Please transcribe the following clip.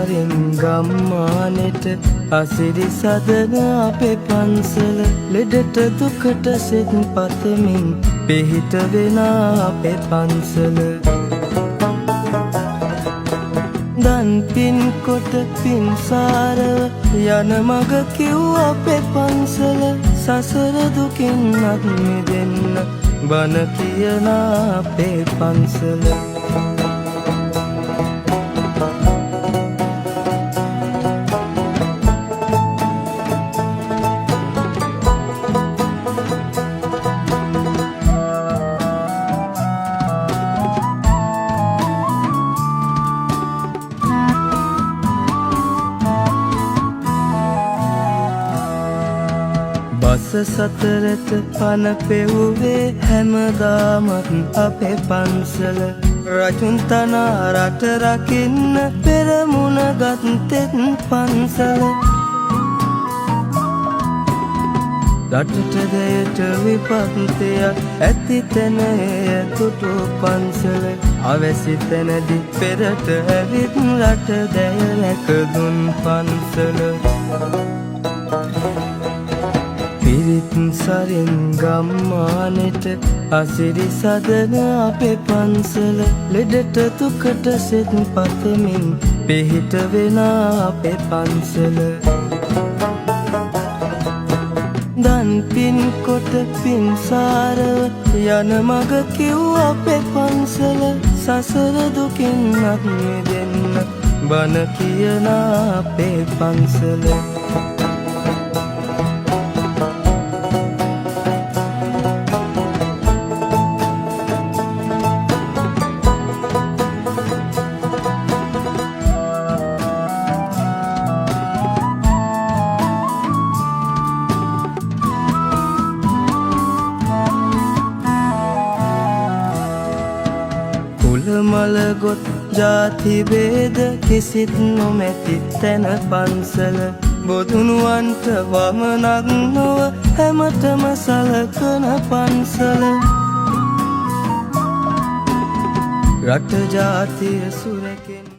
සරින් ගම්මානෙට අසිරි සදන අපේ පන්සල ලෙඩට දුකට සෙත් පතමින් පිහිට වෙන අපේ පන්සල දන් පින් කොට පින්සාරව යන මග කිව් අපේ පන්සල සසර දුකින් අත් මිදෙන්න බණ කියන අපේ පන්සල බස සතරට පන පෙව්වේ හැමදාමත් අපේ පන්සල රජුන් තනා රට රකින්න පෙරමුණ ගත්තෙත් පන්සල රටට දෙයට විපත්තියක් ඇති තැන එය තුටු පන්සල අවැසි තැනදි පෙරට ඇවිත් රට දැය රැකදුන් පන්සල පිරිත් සරින් ගම්මානෙට අසිරි සදන අපේ පන්සල ලෙඩට දුකට සෙත් පතමින් පිහිට වෙන අපේ පන්සල දන් පින් කොට පින්සාරව යන මග කිව් අපේ පන්සල සසර දුකින් අත් මිදෙන්න බණ කියන අපේ පන්සල මල ගොත් ජාති වේද කිසිත් නොමැති තැන පන්සල බොදුනුවන්ට වමනක් නොව හැමතම සලකන පන්සල රට ජාතිය සුරැකෙන